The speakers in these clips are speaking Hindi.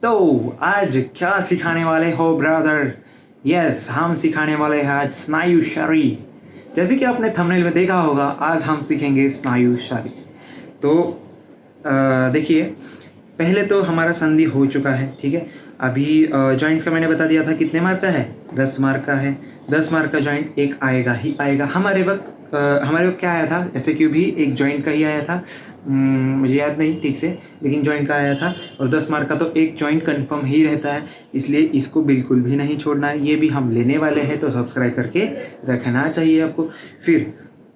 तो आज क्या सिखाने वाले हो ब्रदर? यस, हम सिखाने वाले हैं आज स्नायु शरीर। जैसे कि आपने थंबनेल में देखा होगा, आज हम सीखेंगे स्नायु शरीर। तो देखिए, पहले तो हमारा संधि हो चुका है, ठीक है। अभी जॉइंट्स का मैंने बता दिया था कितने मार्क का है, 10 मार्क का है। 10 मार्क का जॉइंट एक आएगा ही आएगा। हमारे वक्त क्या आया था, ऐसे क्यों भी एक जॉइंट का ही आया था, मुझे याद नहीं ठीक से, लेकिन जॉइंट का आया था। और 10 मार्क का तो एक जॉइंट कंफर्म ही रहता है, इसलिए इसको बिल्कुल भी नहीं छोड़ना है। ये भी हम लेने वाले हैं, तो सब्सक्राइब करके रखना चाहिए आपको। फिर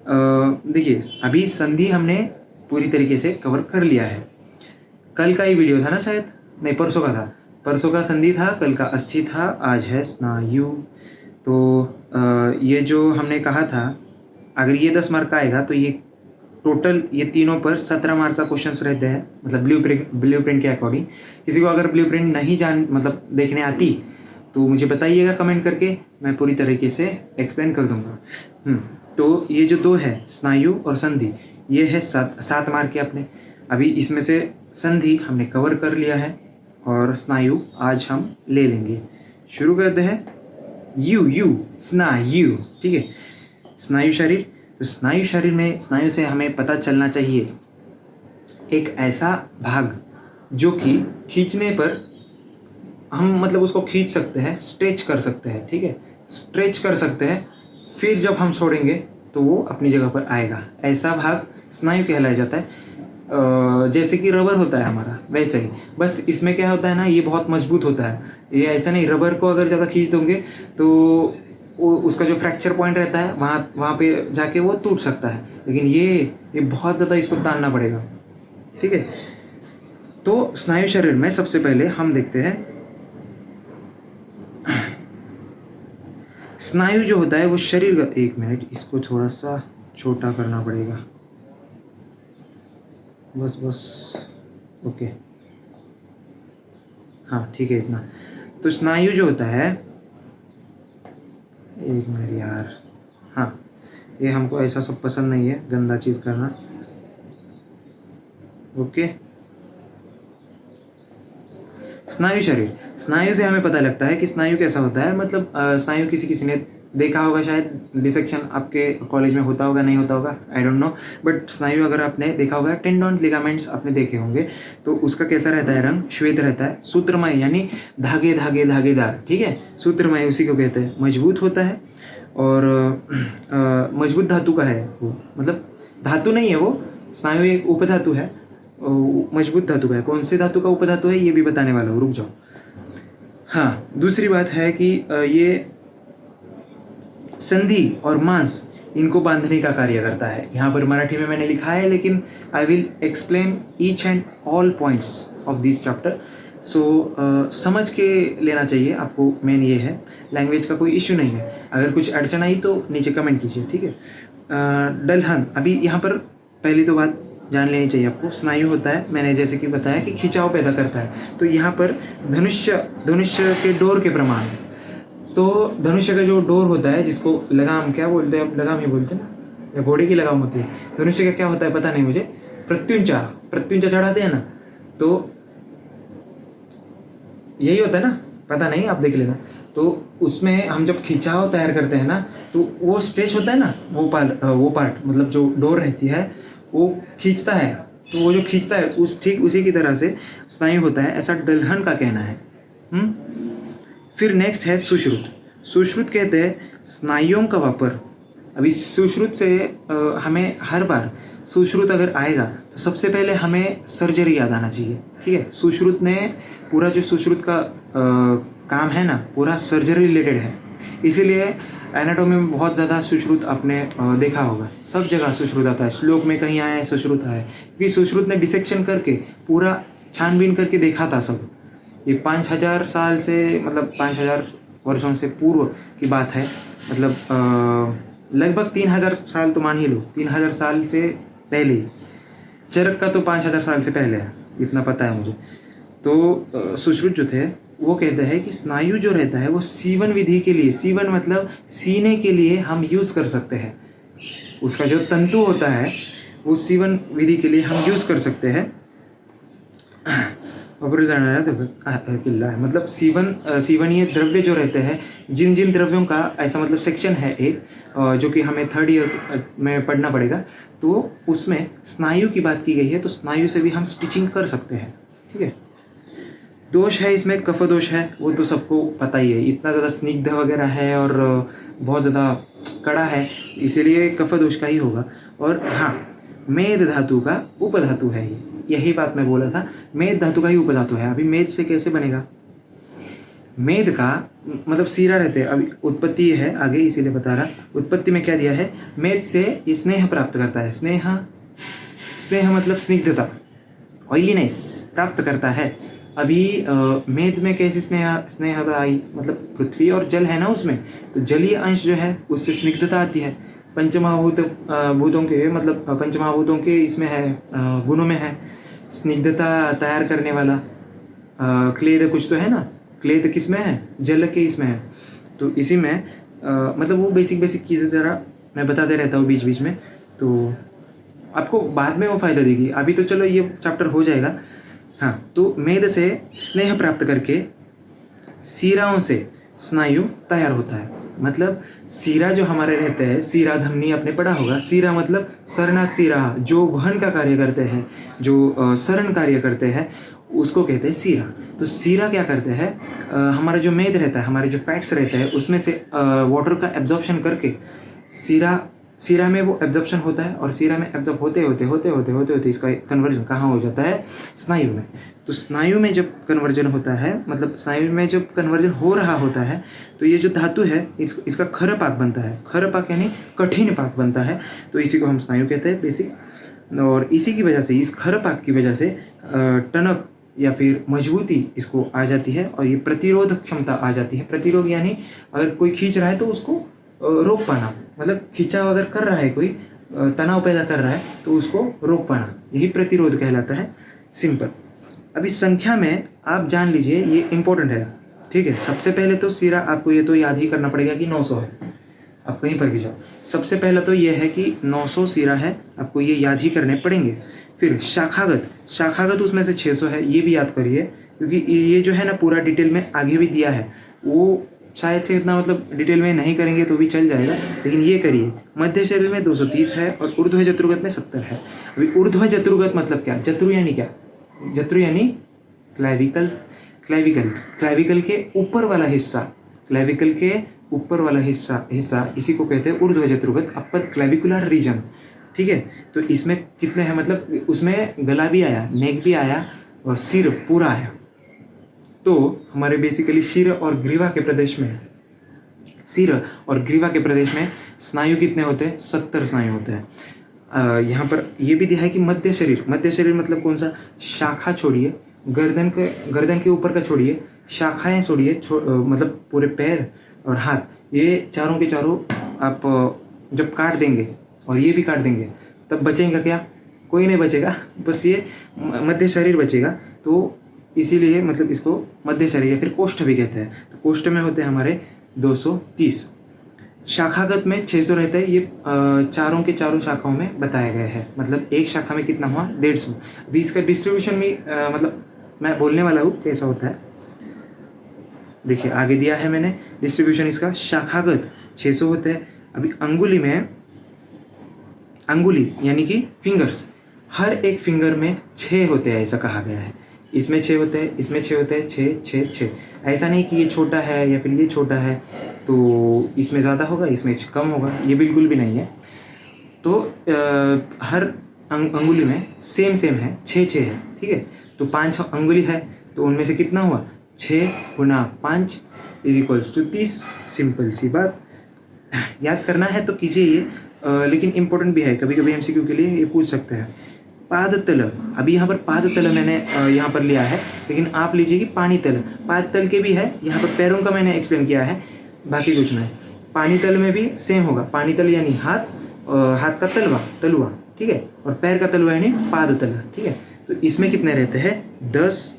देखिए, अभी संधि हमने पूरी तरीके से कवर कर लिया है। कल का ही वीडियो था ना, शायद नहीं, परसों का था। परसों का संधि था, कल का अस्थि था, आज है स्नायु। तो ये जो हमने कहा था, अगर ये 10 मार्क का आएगा तो ये टोटल ये तीनों पर 17 मार्क का क्वेश्चंस रहते हैं, मतलब ब्लूप्रिंट के अकॉर्डिंग। किसी को अगर ब्लूप्रिंट नहीं मतलब देखने आती तो मुझे बताइएगा कमेंट करके, मैं पूरी तरीके से एक्सप्लेन कर दूंगा। तो ये जो दो है, स्नायु और संधि, ये है 7 मार्क के अपने। अभी इसमें से संधि हमने कवर कर लिया है और स्नायु आज हम ले लेंगे। शुरू करते हैं। यू स्नायु, ठीक है। स्नायु शरीर, तो स्नायु शरीर में स्नायु से हमें पता चलना चाहिए एक ऐसा भाग जो कि खींचने पर हम मतलब उसको खींच सकते हैं, स्ट्रेच कर सकते हैं, ठीक है, स्ट्रेच कर सकते हैं। फिर जब हम छोड़ेंगे तो वो अपनी जगह पर आएगा। ऐसा भाग स्नायु कहलाया जाता है। जैसे कि रबर होता है हमारा, वैसे ही, बस इसमें क्या होता है ना, ये बहुत मजबूत होता है। ये ऐसा नहीं, रबर को अगर ज़्यादा खींच दोगे तो उसका जो फ्रैक्चर पॉइंट रहता है वहाँ पे जाके वो टूट सकता है। लेकिन ये बहुत ज़्यादा इसको तानना पड़ेगा, ठीक है। तो स्नायु शरीर में सबसे पहले हम देखते हैं, स्नायु जो होता है वो शरीर का, एक मिनट, इसको थोड़ा सा छोटा करना पड़ेगा, बस ओके, हाँ ठीक है, इतना। तो स्नायु जो होता है, एक मिनट यार, हाँ, ये हमको ऐसा सब पसंद नहीं है, गंदा चीज़ करना, ओके। स्नायु शरीर, स्नायु से हमें पता लगता है कि स्नायु कैसा होता है। मतलब स्नायु किसी ने देखा होगा, शायद डिसेक्शन आपके कॉलेज में होता होगा, नहीं होता होगा, आई डोंट नो, बट स्नायु अगर आपने देखा होगा, टेंडॉन्स, लिगामेंट्स आपने देखे होंगे, तो उसका कैसा रहता है, रंग श्वेत रहता है। सूत्रमय यानी धागेदार, ठीक है, सूत्रमय उसी को कहते हैं। मजबूत होता है और मजबूत धातु का है वो, मतलब धातु नहीं है वो, स्नायु एक उपधातु है, मजबूत धातु का है। कौन से धातु का उपधातु है ये भी बताने वाला हूँ, रुक जाओ। हाँ, दूसरी बात है कि ये संधि और मांस, इनको बांधने का कार्य करता है। यहाँ पर मराठी में मैंने लिखा है, लेकिन I will explain each and all points of this chapter. So समझ के लेना चाहिए आपको, मेन ये है। लैंग्वेज का कोई इश्यू नहीं है, अगर कुछ अड़चन आई तो नीचे कमेंट कीजिए, ठीक है। दलहन, अभी यहाँ पर पहली तो बात जान लेनी चाहिए आपको, स्नायु होता है, मैंने जैसे कि बताया कि खिंचाव पैदा करता है। तो यहाँ पर धनुष्य के डोर के प्रमाण, तो धनुष्य का जो डोर होता है, जिसको लगाम क्या बोलते हैं, लगाम ही बोलते हैं ना, या घोड़े की लगाम होती है। धनुष्य का क्या होता है पता नहीं मुझे, प्रत्युंचा चढ़ाते हैं ना, तो यही होता है ना, पता नहीं, आप देख लेना। तो उसमें हम जब खिंचाव तैयार करते हैं ना, तो वो स्ट्रेच होता है ना, वो पार्ट मतलब जो डोर रहती है वो खींचता है। तो वो जो खींचता है ठीक उसी की तरह से स्नायु होता है, ऐसा दलहन का कहना है। फिर नेक्स्ट है सुश्रुत कहते हैं स्नायुओं का वापर। अभी सुश्रुत से हमें हर बार सुश्रुत अगर आएगा तो सबसे पहले हमें सर्जरी याद आना चाहिए, ठीक है। सुश्रुत ने पूरा जो सुश्रुत का काम है ना, पूरा सर्जरी रिलेटेड है, इसीलिए एनाटोमी में बहुत ज़्यादा सुश्रुत आपने देखा होगा। सब जगह सुश्रुत आता है, श्लोक में कहीं आया है सुश्रुत है, क्योंकि सुश्रुत ने डिसेक्शन करके पूरा छानबीन करके देखा था सब। ये 5000 साल से, मतलब 5000 वर्षों से पूर्व की बात है, मतलब लगभग 3000 साल तो मान ही लो, 3000 साल से पहले ही। चरक का तो 5000 साल से पहले है, इतना पता है मुझे। तो सुश्रुत जो थे वो कहते हैं कि स्नायु जो रहता है वो सीवन विधि के लिए, सीवन मतलब सीने के लिए हम यूज़ कर सकते हैं। उसका जो तंतु होता है वो सीवन विधि के लिए हम यूज़ कर सकते हैं। किल्ला है, मतलब सीवनीय द्रव्य जो रहते हैं, जिन जिन द्रव्यों का ऐसा मतलब सेक्शन है एक, जो कि हमें थर्ड ईयर में पढ़ना पड़ेगा, तो उसमें स्नायु की बात की गई है, तो स्नायु से भी हम स्टिचिंग कर सकते हैं। ठीक है। दोष है इसमें, कफ दोष है, वो तो सबको पता ही है, इतना ज़्यादा स्निग्ध वगैरह है और बहुत ज़्यादा कड़ा है, इसीलिए कफ दोष का ही होगा। और हाँ, मेद धातु का उपधातु है ये, यही बात मैं बोला था, मेद धातु का ही उपधातु है। अभी मेद से कैसे बनेगा? मेद का मतलब सीरा रहते हैं, अभी उत्पत्ति है आगे इसीलिए बता रहा। उत्पत्ति में क्या दिया है? मेद से स्नेह प्राप्त करता है। स्नेह मतलब स्निग्धता, ऑयलीनेस प्राप्त करता है। अभी मेद में कैसी स्नेहता आई? मतलब पृथ्वी और जल है ना उसमें, तो जलीय अंश जो है उससे स्निग्धता आती है। भूतों के मतलब पंचमहाभूतों के इसमें है, गुणों में है स्निग्धता तैयार करने वाला। क्लेद कुछ तो है ना, क्लेद किस में है? जल के इसमें है। तो इसी में मतलब वो बेसिक चीज़ें ज़रा मैं बताते रहता हूँ बीच बीच में, तो आपको बाद में वो फ़ायदा देगी। अभी तो चलो ये चैप्टर हो जाएगा। हाँ, तो मेद से स्नेह प्राप्त करके सीराओं से स्नायु तैयार होता है। मतलब सीरा जो हमारे रहते हैं, सीरा धमनी आपने पढ़ा होगा। सीरा मतलब सरनाथ सीरा, जो वहन का कार्य करते हैं, जो सरण कार्य करते हैं, उसको कहते हैं सीरा। तो सीरा क्या करते हैं? हमारा जो मेद रहता है, हमारे जो फैट्स रहते हैं, उसमें से वाटर का एब्जॉर्प्शन करके सीरा में वो एब्जॉर्प्शन होता है, और सीरा में एब्जॉर्ब होते इसका कन्वर्जन कहाँ हो जाता है? स्नायु में। तो स्नायु में जब कन्वर्जन होता है, मतलब स्नायु में जब कन्वर्जन हो रहा होता है, तो ये जो धातु है इसका खर पाक बनता है। खर पाक यानी कठिन पाक बनता है, तो इसी को हम स्नायु कहते हैं बेसिक। और इसी की वजह से, इस खर पाक की वजह से टनक या फिर मजबूती इसको आ जाती है, और ये प्रतिरोध क्षमता आ जाती है। प्रतिरोध यानी अगर कोई खींच रहा है तो उसको रोक पाना, मतलब खिंचाव अगर कर रहा है कोई, तनाव पैदा कर रहा है, तो उसको रोक पाना, यही प्रतिरोध कहलाता है। सिंपल। अभी संख्या में आप जान लीजिए, ये इंपॉर्टेंट है। ठीक है। सबसे पहले तो सीरा आपको ये तो याद ही करना पड़ेगा कि 900 है। आप कहीं पर भी जाओ, सबसे पहला तो ये है कि 900 सीरा है, आपको ये याद ही करने पड़ेंगे। फिर शाखागत उसमें से 600 है, ये भी याद करिए, क्योंकि ये जो है ना पूरा डिटेल में आगे भी दिया है, वो शायद से इतना मतलब डिटेल में नहीं करेंगे तो भी चल जाएगा, लेकिन ये करिए। मध्य शरीर में 230 है और ऊर्ध्व जत्रुगत में 70 है। अभी ऊर्ध्व जत्रुगत मतलब क्या? जत्रु यानी क्या? जत्रु यानी क्लैविकल के ऊपर वाला हिस्सा, क्लैविकल के ऊपर वाला हिस्सा इसी को कहते हैं ऊर्ध्व जत्रुगत, अपर क्लैविकुलर रीजन। ठीक है। तो इसमें कितने हैं? मतलब उसमें गला भी आया, नेक भी आया और सिर पूरा आया। तो हमारे बेसिकली सिर और ग्रीवा के प्रदेश में स्नायु कितने होते हैं? 70 स्नायु होते हैं। यहाँ पर ये भी दिया है कि मध्य शरीर मतलब कौन सा? शाखा छोड़िए, गर्दन के ऊपर का छोड़िए, शाखाएं छोड़िए, मतलब पूरे पैर और हाथ, ये चारों के चारों आप जब काट देंगे और ये भी काट देंगे, तब बचेगा क्या? कोई नहीं बचेगा, बस ये मध्य शरीर बचेगा। तो इसीलिए मतलब इसको मध्य शरीर या फिर कोष्ठ भी कहते हैं। तो कोष्ठ में होते हैं हमारे 230। शाखागत में 600 रहते हैं। ये चारों के चारों शाखाओं में बताया गया है। मतलब एक शाखा में कितना हुआ? 150। अभी इसका डिस्ट्रीब्यूशन भी मतलब मैं बोलने वाला हूँ कैसा होता है। देखिए आगे दिया है मैंने डिस्ट्रीब्यूशन इसका। शाखागत 600 होते हैं। अभी अंगुली यानी कि फिंगर्स, हर एक फिंगर में 6 होते हैं, ऐसा कहा गया है। इसमें 6 होते हैं, इसमें 6 होते हैं, 6। ऐसा नहीं कि ये छोटा है या फिर ये छोटा है तो इसमें ज़्यादा होगा, इसमें कम होगा, ये बिल्कुल भी नहीं है। तो हर अंगुली में सेम है, 6 है। ठीक है। तो 5 अंगुली है, तो उनमें से कितना हुआ? 6 गुना 5 = 30। सिंपल सी बात, याद करना है तो कीजिए ये, लेकिन इम्पोर्टेंट भी है, कभी कभी MCQ के लिए ये पूछ सकते हैं। पादतल, अभी यहाँ पर पादतल मैंने यहाँ पर लिया है, लेकिन आप लीजिए कि पानीतल। पादतल के भी है, यहाँ पर पैरों का मैंने एक्सप्लेन किया है, बाकी कुछ नहीं। पानीतल में भी सेम होगा। पानीतल यानी हाथ का तलुआ, ठीक है, और पैर का तलुआ यानी पादतल। ठीक है। तो इसमें कितने रहते हैं? 10।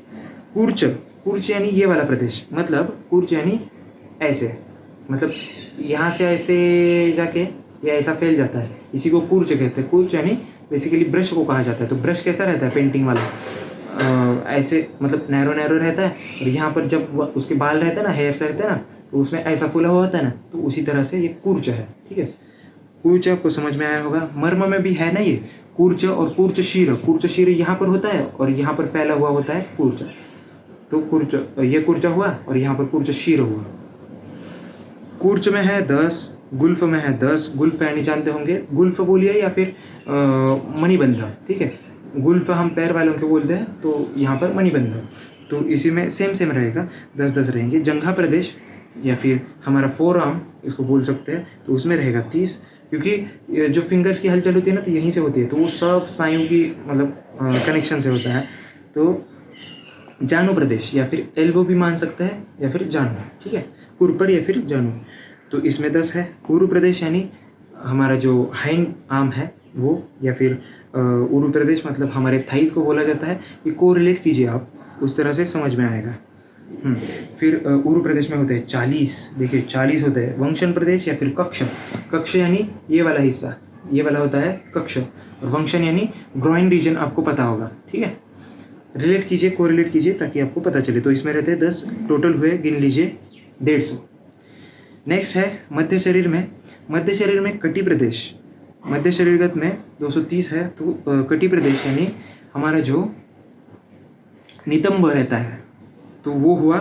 कूर्च यानी ये वाला प्रदेश, मतलब कूर्च यानी ऐसे, मतलब यहाँ से ऐसे जाके या ऐसा फैल जाता है, इसी को कूर्च कहते हैं। कूर्च यानी बेसिकली ब्रश को कहा जाता है। तो ब्रश कैसा रहता है? पेंटिंग वाला, ऐसे मतलब नैरो नैरो रहता है, और यहाँ पर जब उसके बाल रहते हैं ना, हेयर्स रहते हैं ना, तो उसमें ऐसा फूला हुआ होता है ना, तो उसी तरह से ये कूर्च है। ठीक है, कूर्च आपको समझ में आया होगा। मर्म में भी है ना ये कूर्च और कूर्च शीर यहाँ पर होता है और यहाँ पर फैला हुआ होता है कूर्च। तो कूर्च, ये कूर्च हुआ और यहाँ पर कूर्च शीर हुआ। कूर्च में है 10, गुल्फ में है 10। गुल्फ यानी जानते होंगे, गुल्फ बोलिए या फिर मणिबंध। ठीक है, गुल्फ हम पैर वालों के बोलते हैं, तो यहाँ पर मणिबंध। तो इसी में सेम रहेगा, 10-10 रहेंगे। जंघा प्रदेश या फिर हमारा फोर आर्म इसको बोल सकते हैं, तो उसमें रहेगा 30, क्योंकि जो फिंगर्स की हलचल होती है ना, तो यहीं से होती है, तो वो सब स्नायु की मतलब कनेक्शन से होता है। तो जानु प्रदेश या फिर एल्बो भी मान सकते हैं या फिर जानु। ठीक है, कुरपर या फिर जानु। तो इसमें 10 है। उरु प्रदेश यानी हमारा जो हाइंड आर्म है वो, या फिर उरु प्रदेश मतलब हमारे थाइस को बोला जाता है। ये को रिलेट कीजिए आप, उस तरह से समझ में आएगा। फिर उरु प्रदेश में होते हैं 40। देखिए 40 होते हैं। वंशन प्रदेश या फिर कक्ष। कक्ष यानी ये वाला हिस्सा, ये वाला होता है कक्ष। और वंशन यानी ग्रोइन रीजन, आपको पता होगा। ठीक है, रिलेट कीजिए, कोरिलेट कीजिए ताकि आपको पता चले। तो इसमें रहते हैं 10, टोटल हुए गिन लीजिए 150। नेक्स्ट है मध्य शरीर में। मध्य शरीर में कटी प्रदेश, मध्य शरीरगत में 230 है। तो कटी प्रदेश यानी हमारा जो नितंब रहता है, तो वो हुआ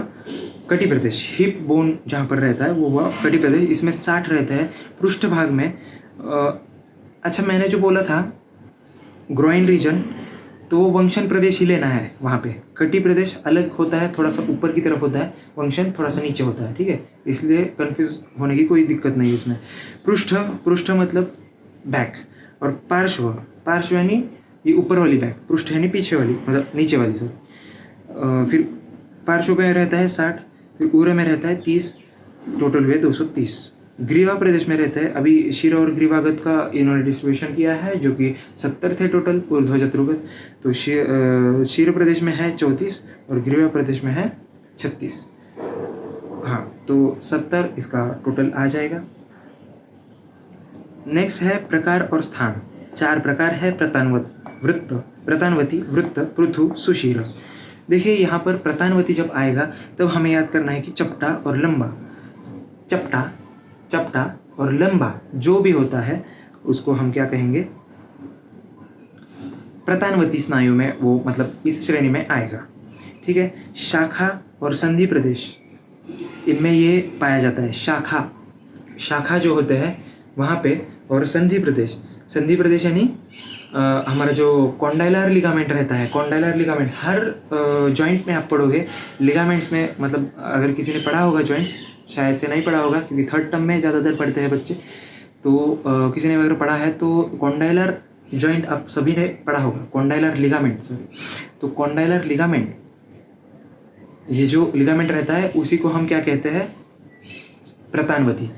कटी प्रदेश। हिप बोन जहाँ पर रहता है वो हुआ कटी प्रदेश। इसमें 60 रहता है। पृष्ठ भाग में अच्छा, मैंने जो बोला था ग्रोइन रीजन, तो वंशन प्रदेश ही लेना है वहाँ पे। कटी प्रदेश अलग होता है, थोड़ा सा ऊपर की तरफ होता है, वंशन थोड़ा सा नीचे होता है। ठीक है, इसलिए कंफ्यूज होने की कोई दिक्कत नहीं है इसमें। पृष्ठ मतलब बैक, और पार्श्व यानी ये ऊपर वाली बैक, पृष्ठ यानी पीछे वाली मतलब नीचे वाली सॉरी। फिर पार्श्व में रहता है 60, फिर उरे में रहता है 30, टोटल हुए 230। ग्रीवा प्रदेश में रहता है, अभी शिर और ग्रीवागत का इन्होंने डिस्ट्रीब्यूशन किया है, जो कि 70 थे टोटल ऊर्ध्वजत्रुगत। तो शिर प्रदेश में है 34 और ग्रीवा प्रदेश में है 36। हाँ, तो 70 इसका टोटल आ जाएगा। नेक्स्ट है प्रकार और स्थान। 4 प्रकार है वृत्त, प्रतानवती, वृत्त, पृथु, सुशिर। देखिए यहाँ पर प्रतानवती जब आएगा तब हमें याद करना है कि चपटा और लंबा। चपटा और लंबा जो भी होता है उसको हम क्या कहेंगे, प्रतानवती स्नायु में वो मतलब इस श्रेणी में आएगा। ठीक है, शाखा और संधि प्रदेश, इनमें ये पाया जाता है। शाखा जो होते हैं वहाँ पे, और संधि प्रदेश यानी हमारा जो कॉन्डाइलर लिगामेंट रहता है। कॉन्डाइलर लिगामेंट हर जॉइंट में आप पढ़ोगे, लिगामेंट्स में मतलब अगर किसी ने पढ़ा होगा जॉइंट्स, शायद से नहीं पढ़ा होगा क्योंकि 3rd टर्म में ज़्यादातर पढ़ते हैं बच्चे, तो किसी ने अगर पढ़ा है तो कॉन्डाइलर जॉइंट आप सभी ने पढ़ा होगा, कॉन्डाइलर लिगामेंट सॉरी। तो कॉन्डाइलर लिगामेंट, ये जो लिगामेंट रहता है उसी को हम क्या कहते हैं, प्रतानवती।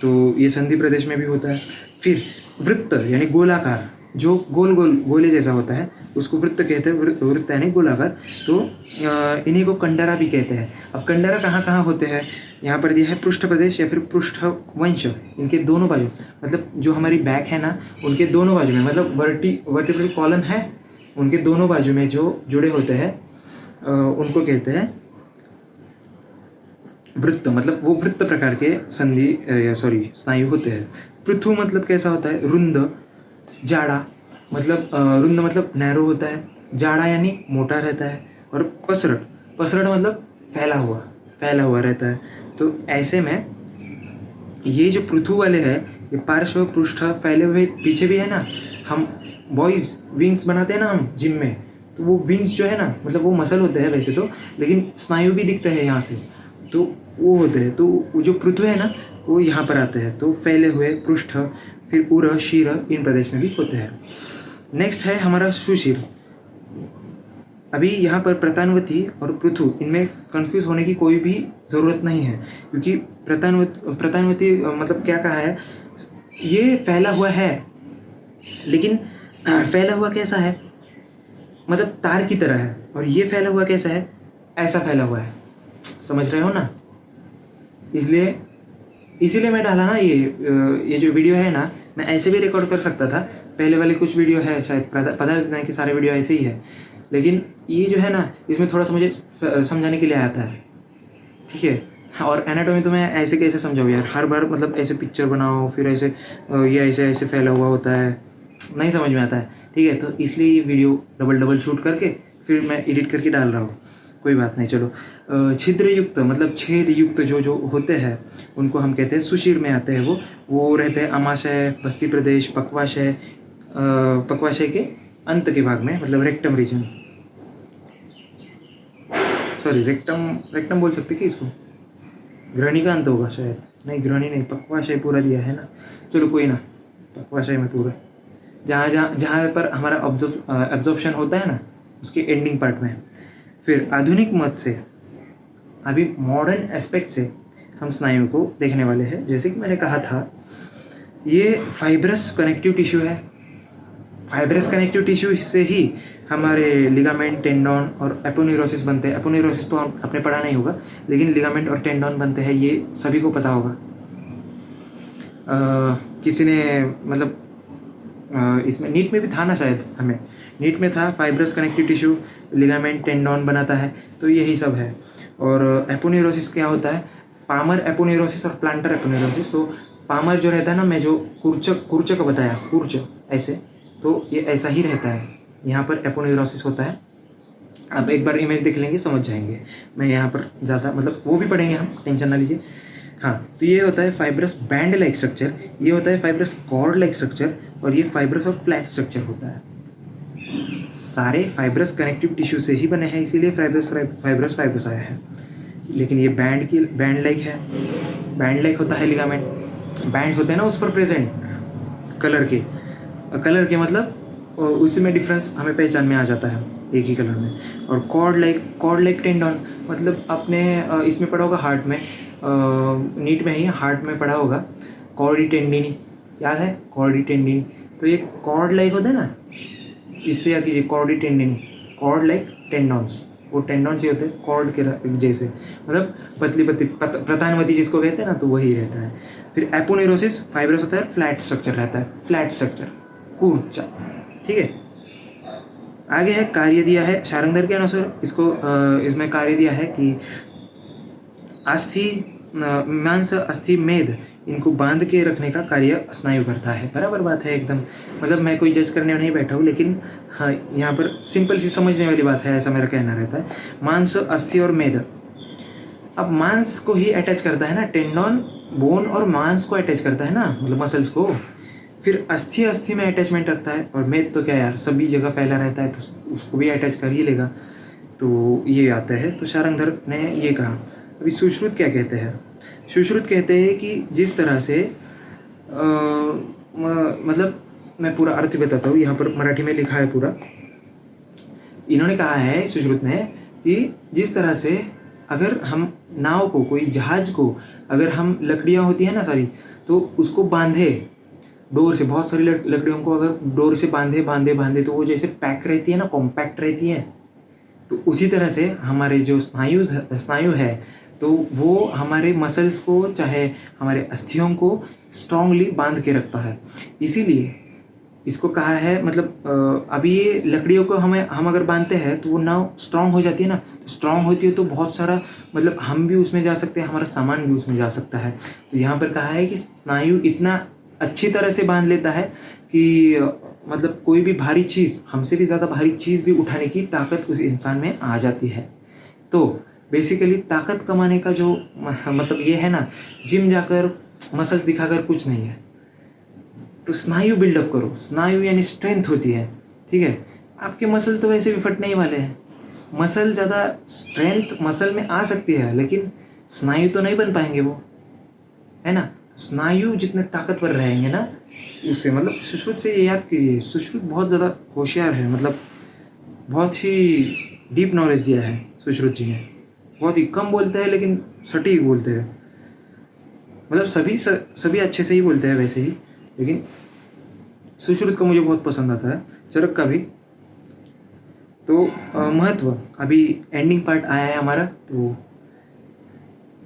तो ये संधि प्रदेश में भी होता है। फिर वृत्त यानी गोलाकार, जो गोले जैसा होता है उसको वृत्त कहते हैं। वृत्त यानी गोलाकार। तो इन्हीं को कंडरा भी कहते हैं। अब कंडरा कहाँ होते हैं, यहाँ पर दिया है पृष्ठ प्रदेश या फिर पृष्ठ वंश, इनके दोनों बाजू, मतलब जो हमारी बैक है ना उनके दोनों बाजू में, मतलब वर्टिब्रल कॉलम है उनके दोनों बाजू में जो जुड़े होते हैं उनको कहते हैं वृत्त। मतलब वो वृत्त प्रकार के स्नायु होते हैं। पृथु मतलब कैसा होता है, रुंद, जाड़ा मतलब रुंद मतलब नैरो होता है, जाड़ा यानी मोटा रहता है, और पसरट मतलब फैला हुआ रहता है। तो ऐसे में ये जो पृथु वाले हैं, ये पार्श्व, पृष्ठ, फैले हुए पीछे भी है ना। हम बॉयज़ विंग्स बनाते हैं ना हम जिम में, तो वो विंग्स जो है ना, मतलब वो मसल होते हैं वैसे तो, लेकिन स्नायु भी दिखते हैं यहाँ से, तो वो होते हैं। तो वो जो पृथु है ना वो यहाँ पर आते हैं। तो फैले हुए पृष्ठ, फिर उर, शीर इन प्रदेश में भी होते हैं। नेक्स्ट है हमारा सुशिर। अभी यहाँ पर प्रतानवती और पृथु, इनमें कंफ्यूज होने की कोई भी ज़रूरत नहीं है, क्योंकि प्रतानवती मतलब क्या कहा है, ये फैला हुआ है, लेकिन फैला हुआ कैसा है, मतलब तार की तरह है। और ये फैला हुआ कैसा है, ऐसा फैला हुआ है, समझ रहे हो ना। इसीलिए मैं डाला ना ये जो वीडियो है ना, मैं ऐसे भी रिकॉर्ड कर सकता था। पहले वाले कुछ वीडियो है, शायद पता नहीं कि सारे वीडियो ऐसे ही है, लेकिन ये जो है ना, इसमें थोड़ा सा मुझे समझाने के लिए आता है, ठीक है। हाँ, और एनाटॉमी तो मैं ऐसे कैसे समझाऊँ यार, हर बार मतलब ऐसे पिक्चर बनाओ, फिर ऐसे ये ऐसे ऐसे फैला हुआ होता है, नहीं समझ में आता है, ठीक है। तो इसलिए ये वीडियो डबल शूट करके फिर मैं एडिट करके डाल रहा हूँ, कोई बात नहीं। चलो, छिद्र युक्त मतलब छेद युक्त जो जो होते हैं उनको हम कहते हैं सुशिर में आते हैं। वो रहते हैं अमाशय, बस्ती प्रदेश, पक्वाशय, पक्वाशय के अंत के भाग में, मतलब रेक्टम रीजन, सॉरी रेक्टम बोल सकते कि इसको, ग्रहणी का अंत होगा शायद, नहीं ग्रहणी नहीं, पक्वाशय पूरा दिया है ना, चलो कोई ना, पक्वाशय में पूरा, जहाँ जहाँ जहाँ पर हमारा एब्जॉर्प्शन होता है ना, उसके एंडिंग पार्ट में। फिर आधुनिक मत से, अभी मॉडर्न एस्पेक्ट से हम स्नायु को देखने वाले हैं। जैसे कि मैंने कहा था, ये फाइब्रस कनेक्टिव टिश्यू है। फाइब्रस कनेक्टिव टिश्यू से ही हमारे लिगामेंट, टेंडन और एपोन्यूरोसिस बनते हैं। एपोन्यूरोसिस तो आपने पढ़ा नहीं होगा, लेकिन लिगामेंट और टेंडन बनते हैं, ये सभी को पता होगा। किसी ने मतलब इसमें नीट में भी था ना शायद, हमें नीट में था, fibrous connective tissue ligament tendon बनाता है, तो यही सब है। और एपोन्यूरोसिस क्या होता है, पामर एपोन्यूरोसिस और प्लांटर एपोन्यूरोसिस। तो पामर जो रहता है ना, मैं जो कुर्च का बताया, कुर्च ऐसे, तो ये ऐसा ही रहता है। यहाँ पर एपोन्यूरोसिस होता है। अब एक बार इमेज देख लेंगे, समझ जाएंगे। मैं यहाँ पर ज़्यादा मतलब वो भी पढ़ेंगे हम, टेंशन ना लीजिए। हाँ, तो ये होता है फाइब्रस बैंड लाइक स्ट्रक्चर, ये होता है फाइब्रस कॉर्ड लाइक स्ट्रक्चर, और ये फाइब्रस और फ्लैट स्ट्रक्चर होता है। सारे फाइब्रस कनेक्टिव टिश्यू से ही बने हैं, इसीलिए फाइब्रस आया है। लेकिन ये बैंड लाइक है, बैंड लाइक होता है लिगामेंट, बैंड्स होते हैं ना उस पर प्रेजेंट कलर के मतलब उसी में डिफरेंस हमें पहचान में आ जाता है, एक ही कलर में। और कॉर्ड लाइक टेंडन, मतलब आपने इसमें पढ़ा होगा हार्ट में, नीट में ही हार्ट में पढ़ा होगा, कॉर्डी टेंडिनी, याद है कॉर्डी टेंडिनी। तो ये कॉर्ड लाइक होता है ना, इससे याद कीजिए, कॉर्डी टेंडिनी, कॉर्ड लाइक टेंडन्स, वो टेंडन्स ही होते हैं कॉर्ड के जैसे, मतलब पतली प्रतानवती जिसको कहते हैं ना, तो वही रहता है। फिर एपोन्यूरोसिस फाइब्रस होता है, फ्लैट स्ट्रक्चर रहता है, फ्लैट स्ट्रक्चर, कूर्चा, ठीक है। आगे है कार्य दिया है शारंगधर के अनुसार, इसको इसमें कार्य दिया है कि अस्थि मांस, अस्थि, मेद, इनको बांध के रखने का कार्य स्नायु करता है। बराबर बात है एकदम, मतलब मैं कोई जज करने में नहीं बैठा हूँ, लेकिन हाँ यहाँ पर सिंपल सी समझने वाली बात है, ऐसा मेरा कहना रहता है। मांस, अस्थि और मेद, अब मांस को ही अटैच करता है ना, टेंडन बोन और मांस को अटैच करता है ना, मतलब मसल्स को। फिर अस्थि में अटैचमेंट रखता है, और मेद तो क्या यार, सभी जगह फैला रहता है, तो उसको भी अटैच कर ही लेगा। तो ये आता है, तो शारंगधर ने ये कहा। अभी सुश्रुत क्या कहते हैं, सुश्रुत कहते हैं कि जिस तरह से मतलब मैं पूरा अर्थ बताता हूँ, यहाँ पर मराठी में लिखा है पूरा। इन्होंने कहा है सुश्रुत ने कि जिस तरह से अगर हम नाव को, कोई जहाज को, अगर हम लकड़ियाँ होती हैं ना सारी, तो उसको बांधे डोर से, बहुत सारी लकड़ियों को अगर डोर से बांधे तो वो जैसे पैक रहती है ना, कॉम्पैक्ट रहती है। तो उसी तरह से हमारे जो स्नायु है, तो वो हमारे मसल्स को, चाहे हमारे अस्थियों को स्ट्रांगली बांध के रखता है। इसीलिए इसको कहा है, मतलब अभी ये लकड़ियों को हम अगर बांधते हैं तो वो नाव स्ट्रांग हो जाती है ना, तो स्ट्रांग होती है तो बहुत सारा, मतलब हम भी उसमें जा सकते हैं, हमारा सामान भी उसमें जा सकता है। तो यहाँ पर कहा है कि स्नायु इतना अच्छी तरह से बांध लेता है कि मतलब कोई भी भारी चीज़, हमसे भी ज़्यादा भारी चीज़ भी उठाने की ताकत उस इंसान में आ जाती है। तो बेसिकली ताकत कमाने का जो मतलब ये है ना, जिम जाकर मसल्स दिखाकर कुछ नहीं है। तो स्नायु बिल्डअप करो, स्नायु यानी स्ट्रेंथ होती है, ठीक है। आपके मसल तो वैसे भी फटने ही वाले हैं, मसल ज़्यादा स्ट्रेंथ मसल में आ सकती है, लेकिन स्नायु तो नहीं बन पाएंगे वो, है ना। स्नायु जितने ताकतवर रहेंगे ना, उससे मतलब सुश्रुत से ये याद कीजिए, सुश्रुत बहुत ज़्यादा होशियार है, मतलब बहुत ही डीप नॉलेज दिया है सुश्रुत जी ने। बहुत ही कम बोलते हैं लेकिन सटीक बोलते हैं, मतलब सभी अच्छे से ही बोलते हैं वैसे ही, लेकिन सुश्रुत का मुझे बहुत पसंद आता है, चरक का भी। तो महत्व, अभी एंडिंग पार्ट आया है हमारा, तो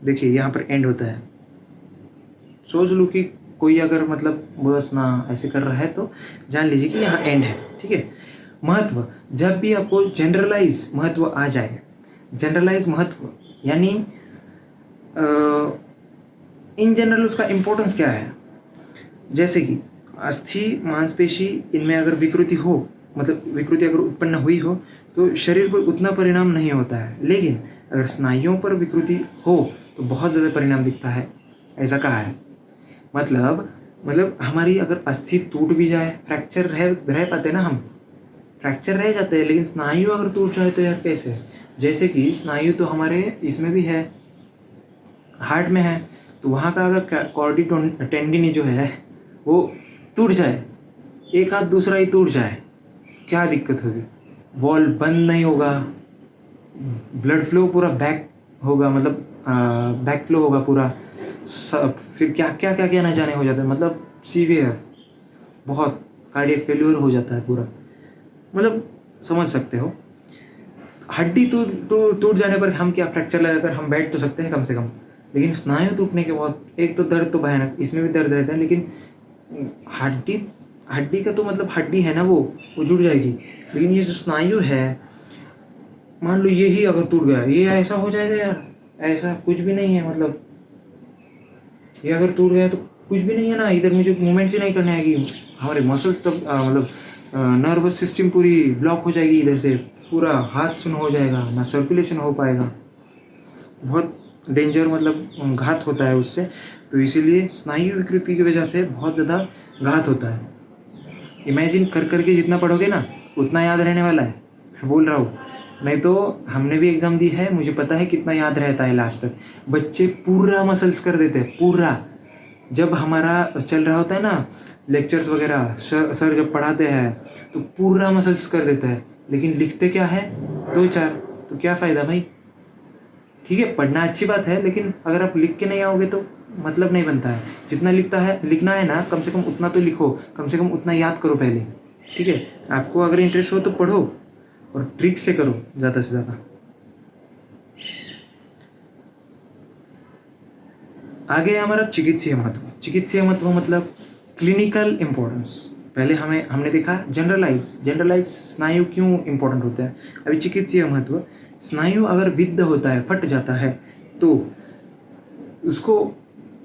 देखिए यहाँ पर एंड होता है। सोच लूँ कि कोई अगर मतलब बस ना ऐसे कर रहा है तो जान लीजिए कि यहाँ एंड है, ठीक है। महत्व, जब भी आपको जनरलाइज महत्व आ जाए, जनरलाइज महत्व यानी इन जनरल उसका इम्पोर्टेंस क्या है, जैसे कि अस्थि मांसपेशी इनमें अगर विकृति हो, मतलब विकृति अगर उत्पन्न हुई हो तो शरीर पर उतना परिणाम नहीं होता है, लेकिन अगर स्नायुओं पर विकृति हो तो बहुत ज़्यादा परिणाम दिखता है, ऐसा कहा है। मतलब हमारी अगर अस्थि टूट भी जाए, फ्रैक्चर रह पाते ना हम, फ्रैक्चर रह जाते हैं, लेकिन स्नायु अगर टूट जाए तो यार कैसे? जैसे कि स्नायु तो हमारे इसमें भी है, हार्ट में है, तो वहाँ का अगर कॉर्डी टेंडिनी जो है वो टूट जाए, एक हाथ दूसरा ही टूट जाए, क्या दिक्कत होगी? वॉल बंद नहीं होगा, ब्लड फ्लो पूरा बैक होगा, मतलब बैक फ्लो होगा पूरा, सब फिर क्या क्या क्या क्या ना जाने हो जाता है, मतलब सीवियर, बहुत कार्डियक फेल्यूर हो जाता है पूरा, मतलब समझ सकते हो। हड्डी टूट जाने पर हम क्या फ्रैक्चर लगाकर हम बैठ तो सकते हैं कम से कम, लेकिन स्नायु टूटने के बाद एक तो दर्द तो भयानक, इसमें भी दर्द रहता है, लेकिन हड्डी का तो मतलब हड्डी है ना वो जुड़ जाएगी, लेकिन ये जो स्नायु है, मान लो ये ही अगर टूट गया, ये ऐसा हो जाएगा यार, ऐसा कुछ भी नहीं है, मतलब ये अगर टूट गया तो कुछ भी नहीं है ना, इधर मुझे मूवमेंट्स ही नहीं करने आएगी, हमारे मसल्स तब मतलब नर्वस सिस्टम पूरी ब्लॉक हो जाएगी, इधर से पूरा हाथ सुन्न हो जाएगा, ना सर्कुलेशन हो पाएगा, बहुत डेंजर मतलब घात होता है उससे। तो इसीलिए स्नायु विकृति की वजह से बहुत ज़्यादा घात होता है। इमेजिन कर करके जितना पढ़ोगे ना उतना याद रहने वाला है, मैं बोल रहा हूँ, नहीं तो हमने भी एग्ज़ाम दी है, मुझे पता है कितना याद रहता है लास्ट तक। बच्चे पूरा मसल्स कर देते हैं, पूरा। जब हमारा चल रहा होता है ना लेक्चर्स वगैरह, सर जब पढ़ाते हैं तो पूरा मसल्स कर देते हैं, लेकिन लिखते क्या है 2-4, तो क्या फ़ायदा भाई? ठीक है, पढ़ना अच्छी बात है, लेकिन अगर आप लिख के नहीं आओगे तो मतलब नहीं बनता है। जितना लिखना है ना, कम से कम उतना तो लिखो, कम से कम उतना याद करो पहले, ठीक है? आपको अगर इंटरेस्ट हो तो पढ़ो और ट्रिक से करो ज़्यादा से ज़्यादा। आगे हमारा चिकित्सीय महत्व। चिकित्सीय महत्व मतलब क्लिनिकल इम्पोर्टेंस। पहले हमने देखा जनरलाइज स्नायु क्यों इम्पोर्टेंट होता है। अभी चिकित्सीय महत्व, स्नायु अगर विद्ध होता है, फट जाता है, तो उसको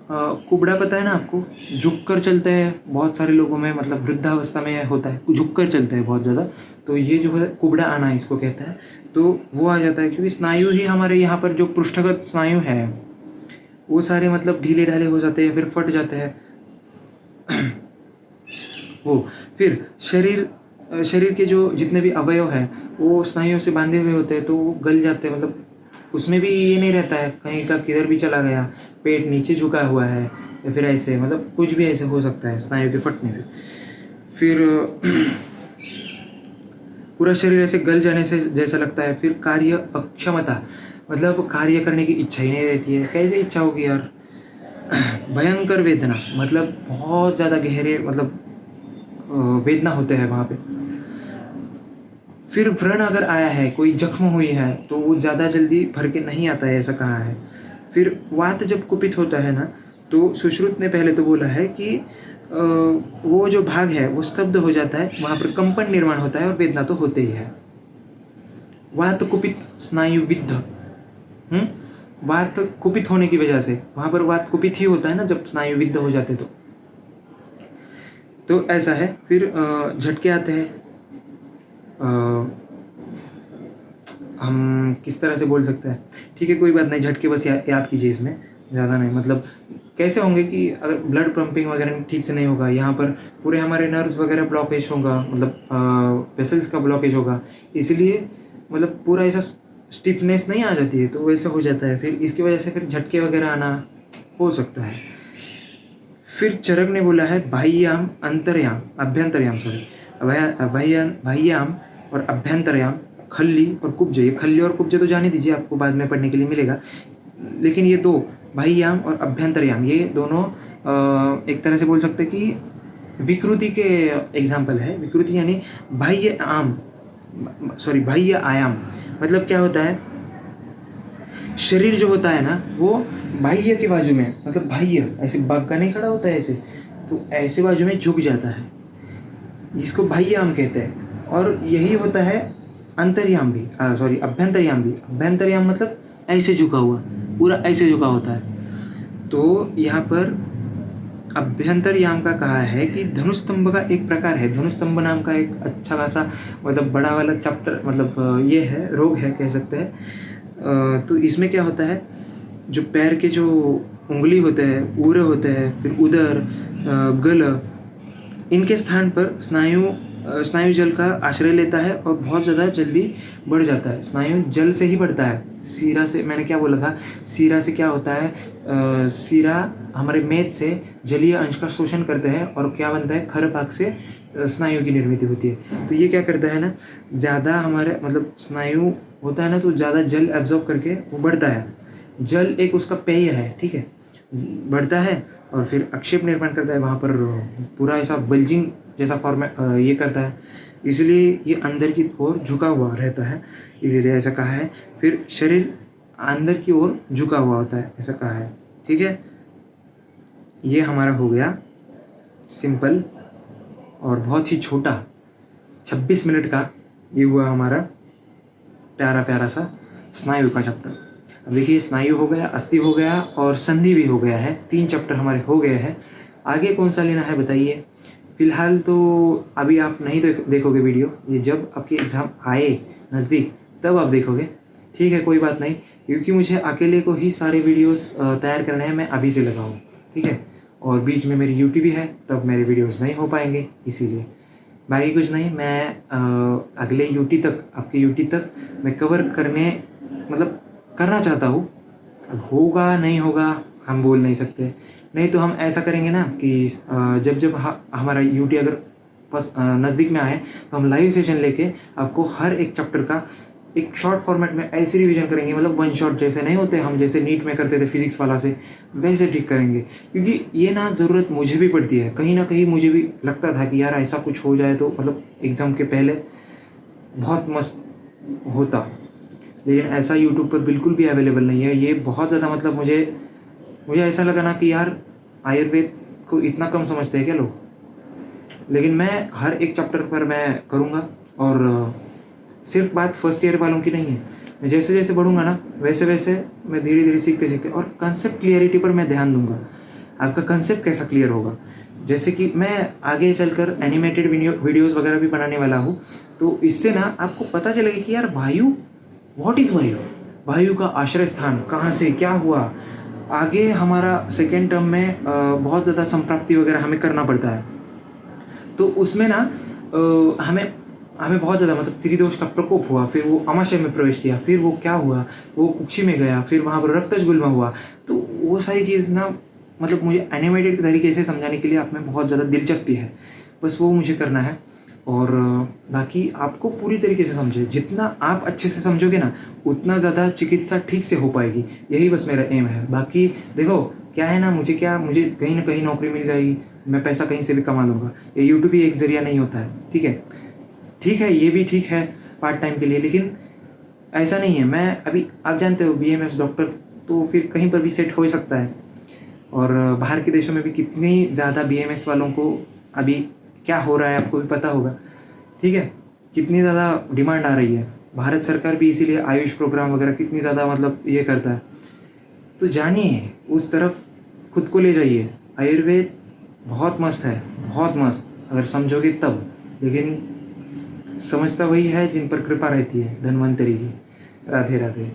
कुबड़ा पता है ना आपको, झुक कर चलते हैं बहुत सारे लोगों में, मतलब वृद्धावस्था में होता है, झुक कर चलते हैं बहुत ज़्यादा, तो ये जो है कुबड़ा आना इसको कहते हैं, तो वो आ जाता है क्योंकि स्नायु ही हमारे यहाँ पर जो पृष्ठगत स्नायु है वो सारे मतलब ढीले ढाले हो जाते हैं, फिर फट जाते हैं वो फिर शरीर के जो जितने भी अवयव हैं वो स्नायुओं से बांधे हुए होते हैं, तो वो गल जाते हैं, मतलब उसमें भी ये नहीं रहता है कहीं का किधर भी चला गया, पेट नीचे झुका हुआ है या फिर ऐसे, मतलब कुछ भी ऐसे हो सकता है स्नायु के फटने से। फिर पूरा शरीर ऐसे गल जाने से जैसा लगता है। फिर कार्य अक्षमता, मतलब कार्य करने की इच्छा ही नहीं रहती है। कैसे इच्छा होगी यार? भयंकर वेदना, मतलब बहुत ज़्यादा गहरे मतलब वेदना होते हैं वहाँ पे। फिर व्रण अगर आया है, कोई जख्म हुई है, तो वो ज़्यादा जल्दी भर के नहीं आता है, ऐसा कहा है। फिर वात जब कुपित होता है ना, तो सुश्रुत ने पहले तो बोला है कि वो जो भाग है वो स्तब्ध हो जाता है, वहाँ पर कंपन निर्माण होता है और वेदना तो होते ही है। वात कुपित स्नायु विद्ध, वात कुपित होने की वजह से वहाँ पर वात कुपित ही होता है ना जब स्नायु विद्ध हो जाते तो ऐसा है। फिर झटके आते हैं, हम किस तरह से बोल सकते हैं, ठीक है कोई बात नहीं, झटके बस याद कीजिए, इसमें ज़्यादा नहीं। मतलब कैसे होंगे कि अगर ब्लड पंपिंग वगैरह ठीक से नहीं होगा, यहाँ पर पूरे हमारे नर्व्स वगैरह ब्लॉकेज होगा, मतलब वेसल्स का ब्लॉकेज होगा, इसलिए मतलब पूरा ऐसा स्टिफनेस नहीं आ जाती है, तो वैसे हो जाता है। फिर इसकी वजह से फिर झटके वगैरह आना हो सकता है। फिर चरक ने बोला है बाह्याम अंतर्याम अभ्यंतरयाम, बाह्याम और अभ्यंतरयाम, खल्ली और कुब्ज। ये खल्ली और कुब्ज तो जाने दीजिए, आपको बाद में पढ़ने के लिए मिलेगा, लेकिन ये दो बाह्याम और अभ्यंतरयाम, ये दोनों एक तरह से बोल सकते हैं कि विकृति के एग्जाम्पल है। विकृति यानी बाह्य आयाम, मतलब क्या होता है, शरीर जो होता है ना वो बाह्य के बाजू में, मतलब बाह्य ऐसे बाग का नहीं खड़ा होता है ऐसे, तो ऐसे बाजू में झुक जाता है, इसको बाह्याम कहते हैं। और यही होता है अंतर्याम भी, सॉरी अभ्यंतरयाम भी। अभ्यंतरयाम मतलब ऐसे झुका हुआ, पूरा ऐसे झुका होता है। तो यहाँ पर अभ्यंतरयाम का कहा है कि धनुस्तंभ का एक प्रकार है। धनुस्तंभ नाम का एक अच्छा खासा मतलब बड़ा वाला चैप्टर, मतलब ये है, रोग है कह सकते हैं। तो इसमें क्या होता है, जो पैर के जो उंगली होते हैं, उर होते हैं, फिर उदर, गल, इनके स्थान पर स्नायु जल का आश्रय लेता है और बहुत ज़्यादा जल्दी बढ़ जाता है। स्नायु जल से ही बढ़ता है, सीरा से। मैंने क्या बोला था, सीरा से क्या होता है, सीरा हमारे मेद से जलीय अंश का शोषण करते हैं और क्या बनता है, खर भाग से स्नायु की निर्मित होती है। तो ये क्या करता है ना, ज़्यादा हमारे मतलब स्नायु होता है ना, तो ज़्यादा जल एब्जॉर्ब करके वो बढ़ता है। जल एक उसका पेय है, ठीक है, बढ़ता है और फिर अक्षेप निर्माण करता है वहाँ पर, पूरा ऐसा बल्जिंग जैसा फॉर्मेट ये करता है, इसलिए ये अंदर की ओर झुका हुआ रहता है, इसीलिए ऐसा कहा है। फिर शरीर अंदर की ओर झुका हुआ होता है, ऐसा कहा है, ठीक है। ये हमारा हो गया सिंपल और बहुत ही छोटा 26 मिनट का ये हुआ हमारा प्यारा प्यारा सा स्नायु का चैप्टर। अब देखिए, स्नायु हो गया, अस्थि हो गया और संधि भी हो गया है। 3 चैप्टर हमारे हो गए हैं। आगे कौन सा लेना है बताइए। फिलहाल तो अभी आप नहीं देखोगे वीडियो, ये जब आपके एग्ज़ाम आए नज़दीक तब आप देखोगे, ठीक है, कोई बात नहीं, क्योंकि मुझे अकेले को ही सारे वीडियोस तैयार करने हैं, मैं अभी से लगा हूँ, ठीक है। और बीच में मेरी यूटी भी है, तब मेरे वीडियोस नहीं हो पाएंगे, इसीलिए। बाकी कुछ नहीं, मैं अगले यूटी तक, आपके यूटी तक मैं कवर करने मतलब करना चाहता हूँ। अब होगा नहीं होगा हम बोल नहीं सकते। नहीं तो हम ऐसा करेंगे ना कि जब जब हमारा यूटी अगर बस नज़दीक में आए तो हम लाइव सेशन लेके आपको हर एक चैप्टर का एक शॉर्ट फॉर्मेट में ऐसे रिवीजन करेंगे, मतलब 1 शॉट जैसे नहीं होते हम, जैसे नीट में करते थे फिजिक्स वाला से, वैसे ठीक करेंगे। क्योंकि ये ना ज़रूरत मुझे भी पड़ती है, कहीं ना कहीं मुझे भी लगता था कि यार ऐसा कुछ हो जाए तो मतलब एग्ज़ाम के पहले बहुत मस्त होता, लेकिन ऐसा यूट्यूब पर बिल्कुल भी अवेलेबल नहीं है। ये बहुत ज़्यादा मतलब मुझे ऐसा लगा ना कि यार आयुर्वेद को इतना कम समझते हैं क्या लोग। लेकिन मैं हर एक चैप्टर पर मैं करूँगा, और सिर्फ बात फर्स्ट ईयर वालों की नहीं है, मैं जैसे जैसे बढ़ूँगा ना वैसे वैसे मैं धीरे धीरे सीखते सीखते, और कंसेप्ट क्लियरिटी पर मैं ध्यान दूंगा। आपका कंसेप्ट कैसा क्लियर होगा, जैसे कि मैं आगे चलकर एनिमेटेड वीडियोस वगैरह भी बनाने वाला हूँ, तो इससे ना आपको पता चलेगा कि यार वायु, व्हाट इज़ वायु, वायु का आश्रय स्थान कहाँ से क्या हुआ। आगे हमारा सेकेंड टर्म में बहुत ज़्यादा संप्राप्ति वगैरह हमें करना पड़ता है, तो उसमें ना हमें बहुत ज़्यादा मतलब त्रिदोष का प्रकोप हुआ, फिर वो आमाशय में प्रवेश किया, फिर वो क्या हुआ, वो कुक्षी में गया, फिर वहाँ पर रक्तजगुल्मा हुआ। तो वो सारी चीज़ ना मतलब मुझे एनिमेटेड तरीके से समझाने के लिए आप में बहुत ज़्यादा दिलचस्पी है, बस वो मुझे करना है। और बाकी आपको पूरी तरीके से समझे, जितना आप अच्छे से समझोगे ना उतना ज़्यादा चिकित्सा ठीक से हो पाएगी, यही बस मेरा एम है। बाकी देखो क्या है ना, मुझे कहीं ना कहीं नौकरी मिल जाएगी, मैं पैसा कहीं से भी कमा लूँगा, ये यूट्यूब भी एक ज़रिया नहीं होता है, ठीक है, ये भी ठीक है पार्ट टाइम के लिए, लेकिन ऐसा नहीं है। मैं अभी आप जानते हो BMS डॉक्टर, तो फिर कहीं पर भी सेट हो सकता है। और बाहर के देशों में भी कितनी ज़्यादा BMS वालों को अभी क्या हो रहा है आपको भी पता होगा, ठीक है, कितनी ज़्यादा डिमांड आ रही है। भारत सरकार भी इसीलिए आयुष प्रोग्राम वगैरह कितनी ज़्यादा मतलब ये करता है। तो जानिए उस तरफ खुद को ले जाइए। आयुर्वेद बहुत मस्त है, बहुत मस्त, अगर समझोगे तब। लेकिन समझता वही है जिन पर कृपा रहती है धन्वंतरी की। राधे राधे।